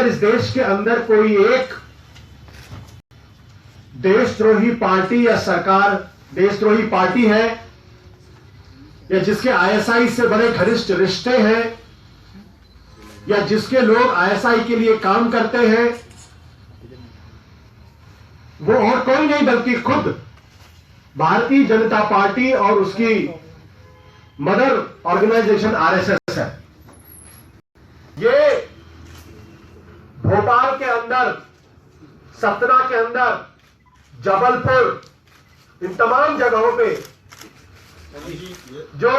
अगर इस देश के अंदर कोई एक देशद्रोही पार्टी या सरकार देशद्रोही पार्टी है या जिसके आईएसआई से बड़े घनिष्ठ रिश्ते हैं या जिसके लोग आईएसआई के लिए काम करते हैं, वो और कोई नहीं बल्कि खुद भारतीय जनता पार्टी और उसकी मदर ऑर्गेनाइजेशन आरएसएस है। ये भोपाल के अंदर, सतना के अंदर, जबलपुर, इन तमाम जगहों पे जो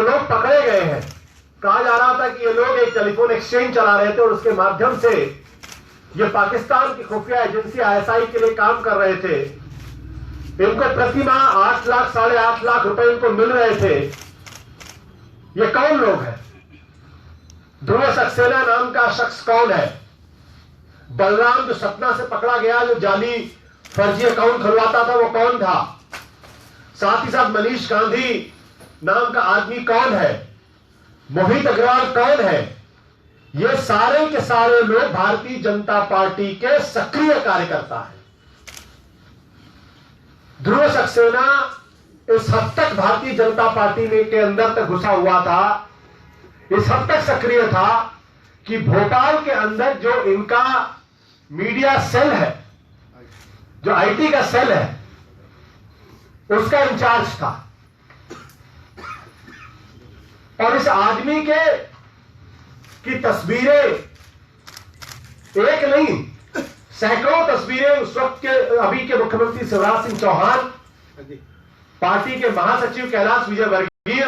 लोग पकड़े गए हैं, कहा जा रहा था कि ये लोग एक टेलीफोन एक्सचेंज चला रहे थे और उसके माध्यम से ये पाकिस्तान की खुफिया एजेंसी आईएसआई के लिए काम कर रहे थे। इनको प्रति माह 8 लाख 8.5 लाख रुपए इनको मिल रहे थे। ये कौन लोग हैं? ध्रुव सक्सेना नाम का शख्स कौन है? बलराम जो सतना से पकड़ा गया, जो जाली फर्जी अकाउंट खुलवाता था, वो कौन था? साथ ही साथ मनीष गांधी नाम का आदमी कौन है? मोहित अग्रवाल कौन है? ये सारे के सारे लोग भारतीय जनता पार्टी के सक्रिय कार्यकर्ता हैं। ध्रुव सक्सेना इस हद तक भारतीय जनता पार्टी के अंदर तक घुसा हुआ था, इस हद तक सक्रिय था कि भोपाल के अंदर जो इनका मीडिया सेल है, जो आईटी का सेल है, उसका इंचार्ज था। और इस आदमी की तस्वीरें एक नहीं, सैकड़ों तस्वीरें उस वक्त के अभी के मुख्यमंत्री शिवराज सिंह चौहान, पार्टी के महासचिव कैलाश विजयवर्गीय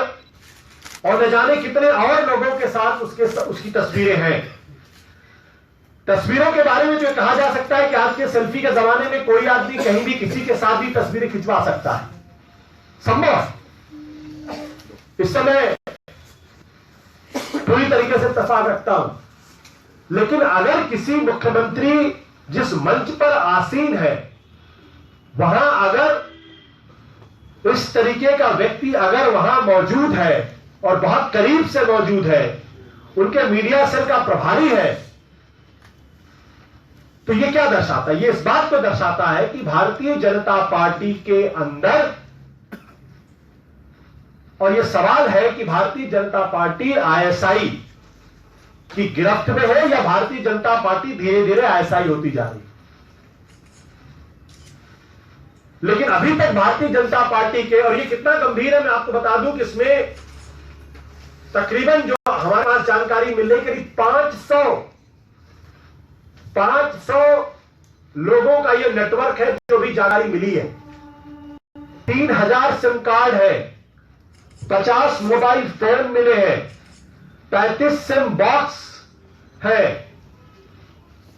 और न जाने कितने और लोगों के साथ उसकी तस्वीरें हैं। तस्वीरों के बारे में जो कहा जा सकता है कि आज के सेल्फी के जमाने में कोई आदमी कहीं भी किसी के साथ भी तस्वीरें खिंचवा सकता है, संभव है। इस समय पूरी तरीके से इत्तेफाक रखता हूं, लेकिन अगर किसी मुख्यमंत्री जिस मंच पर आसीन है, वहां अगर इस तरीके का व्यक्ति अगर वहां मौजूद है और बहुत करीब से मौजूद है, उनके मीडिया सेल का प्रभारी है, तो ये क्या दर्शाता है? ये इस बात को दर्शाता है कि भारतीय जनता पार्टी के अंदर, और ये सवाल है कि भारतीय जनता पार्टी आईएसआई की गिरफ्त में है या भारतीय जनता पार्टी धीरे धीरे आईएसआई होती जा रही है। लेकिन अभी तक भारतीय जनता पार्टी के, और ये कितना गंभीर है मैं आपको बता दूं कि इसमें तकरीबन जो हमारे पास जानकारी मिल रही है, करीब 500 लोगों का यह नेटवर्क है जो भी जानकारी मिली है। 3000 सिम कार्ड है, 50 मोबाइल फोन मिले हैं, 35 सिम बॉक्स है,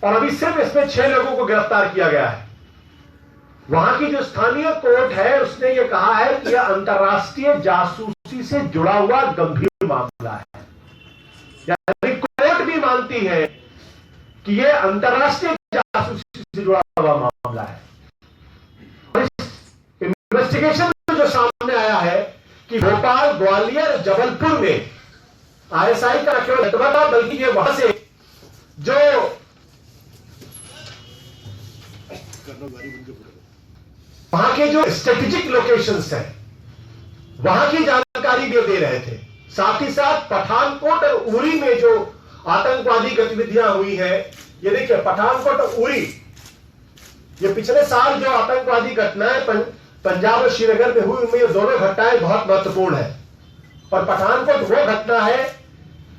और अभी सिर्फ इसमें 6 लोगों को गिरफ्तार किया गया है। वहां की जो स्थानीय कोर्ट है उसने यह कहा है कि यह अंतर्राष्ट्रीय जासूसी से जुड़ा हुआ गंभीर मामला है। यानी कोर्ट भी मानती है कि यह अंतर्राष्ट्रीय जासूसी से जुड़ा हुआ मामला है। और इस इन्वेस्टिगेशन में जो सामने आया है कि भोपाल, ग्वालियर, जबलपुर में आईएसआई का केवल नेटवर्क था, बल्कि ये वहां से जो वहां के जो स्ट्रेटेजिक लोकेशंस हैं, वहां की जानकारी भी दे रहे थे। साथ ही साथ पठानकोट और उरी में जो आतंकवादी गतिविधियां हुई हैं, ये देखिए पठानकोट और उरी, ये पिछले साल जो आतंकवादी घटनाएं पंजाब और श्रीनगर में हुई, उनमें ये दोनों घटनाएं बहुत महत्वपूर्ण है। और पठानकोट वो घटना है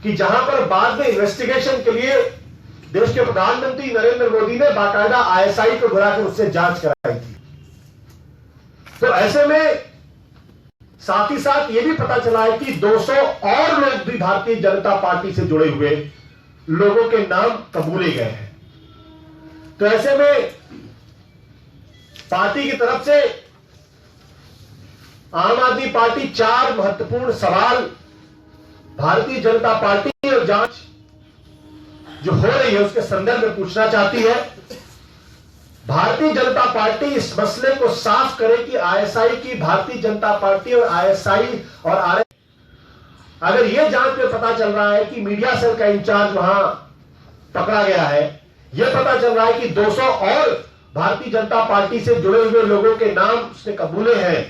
कि जहां पर बाद में इन्वेस्टिगेशन के लिए देश के प्रधानमंत्री नरेंद्र मोदी ने बाकायदा आईएसआई को बुलाकर उससे जांच कराई थी। तो ऐसे में साथ ही साथ यह भी पता चला है कि 200 और लोग भी भारतीय जनता पार्टी से जुड़े हुए लोगों के नाम कबूले गए हैं। तो ऐसे में पार्टी की तरफ से आम आदमी पार्टी 4 महत्वपूर्ण सवाल भारतीय जनता पार्टी और जांच जो हो रही है उसके संदर्भ में पूछना चाहती है। भारतीय जनता पार्टी इस मसले को साफ करे कि आईएसआई की भारतीय जनता पार्टी और आईएसआई और अगर यह जांच में पता चल रहा है कि मीडिया सेल का इंचार्ज वहां पकड़ा गया है, यह पता चल रहा है कि 200 और भारतीय जनता पार्टी से जुड़े हुए लोगों के नाम उसने कबूले हैं,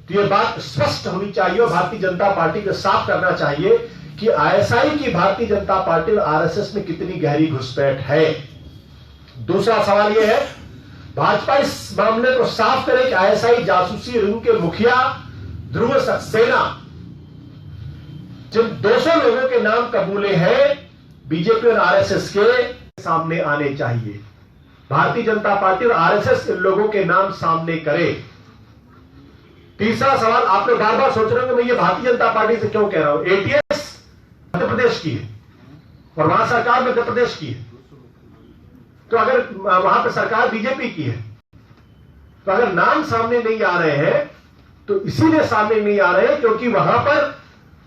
तो यह बात स्पष्ट होनी चाहिए और भारतीय जनता पार्टी को साफ करना चाहिए कि आईएसआई की भारतीय जनता पार्टी और आरएसएस में कितनी गहरी घुसपैठ है। दूसरा सवाल यह है, भाजपा इस मामले को साफ करे कि आईएसआई जासूसी रिंग के मुखिया ध्रुव सक्सेना, जिन 200 लोगों के नाम कबूले हैं, बीजेपी और आरएसएस के सामने आने चाहिए। भारतीय जनता पार्टी और आरएसएस इन लोगों के नाम सामने करे। तीसरा सवाल, आप लोग बार बार सोच रहे होंगे मैं ये भारतीय जनता पार्टी से क्यों कह रहा हूं। एटीएस मध्य प्रदेश की है और वहां सरकार मध्य प्रदेश की है, तो अगर वहां पर सरकार बीजेपी की है, तो अगर नाम सामने नहीं आ रहे हैं तो इसीलिए सामने नहीं आ रहे हैं क्योंकि वहां पर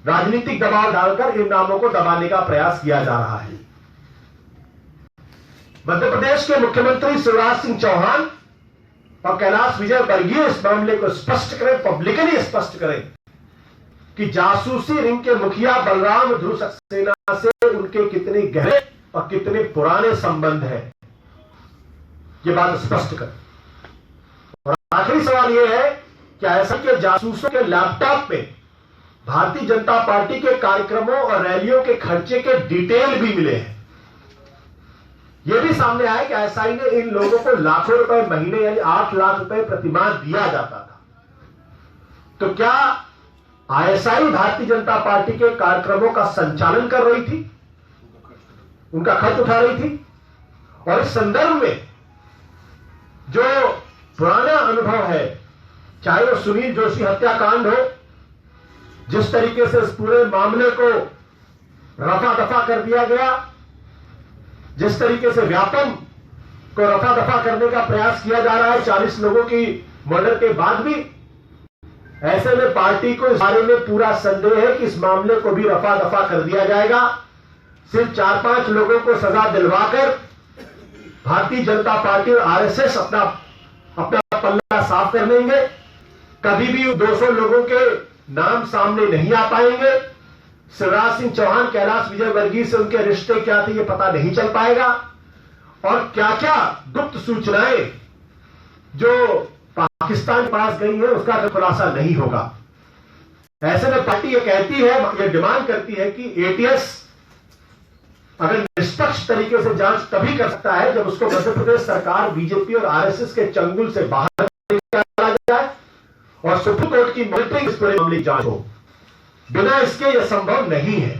राजनीतिक दबाव डालकर इन नामों को दबाने का प्रयास किया जा रहा है। मध्य प्रदेश के मुख्यमंत्री शिवराज सिंह चौहान और कैलाश विजयवर्गीय इस मामले को स्पष्ट करें, पब्लिकली स्पष्ट करें कि जासूसी रिंग के मुखिया बलराम ध्रुव सक्सेना से उनके कितने गहरे और कितने पुराने संबंध हैं, ये बात स्पष्ट करें। और आखिरी सवाल यह है कि ऐसा के जासूसों के लैपटॉप पे भारतीय जनता पार्टी के कार्यक्रमों और रैलियों के खर्चे के डिटेल भी मिले हैं। यह भी सामने आया कि आईएसआई ने इन लोगों को लाखों रुपए महीने यानी 8 लाख रुपए प्रतिमाह दिया जाता था। तो क्या आईएसआई भारतीय जनता पार्टी के कार्यक्रमों का संचालन कर रही थी, उनका खर्च उठा रही थी? और इस संदर्भ में जो पुराना अनुभव है, चाहे वो सुनील जोशी हत्याकांड हो, जिस तरीके से इस पूरे मामले को रफा दफा कर दिया गया, जिस तरीके से व्यापम को रफा दफा करने का प्रयास किया जा रहा है 40 लोगों की मर्डर के बाद भी, ऐसे में पार्टी को इस बारे में पूरा संदेह है कि इस मामले को भी रफा दफा कर दिया जाएगा। सिर्फ 4-5 लोगों को सजा दिलवाकर भारतीय जनता पार्टी और आरएसएस अपना पल्ला साफ कर लेंगे। कभी भी 200 लोगों के नाम सामने नहीं आ पाएंगे। शिवराज सिंह चौहान, कैलाश विजयवर्गीय से उनके रिश्ते क्या थे ये पता नहीं चल पाएगा, और क्या क्या गुप्त सूचनाएं जो पाकिस्तान के पास गई है उसका खुलासा नहीं होगा। ऐसे में पार्टी ये कहती है, ये डिमांड करती है कि एटीएस अगर निष्पक्ष तरीके से जांच तभी कर सकता है जब उसको मध्य प्रदेश सरकार, बीजेपी और आरएसएस के चंगुल से बाहर निकाला जाए और सुप्रीम कोर्ट की मॉनिटरिंग इस पूरे मामले की जांच हो। बिना इसके यह संभव नहीं है।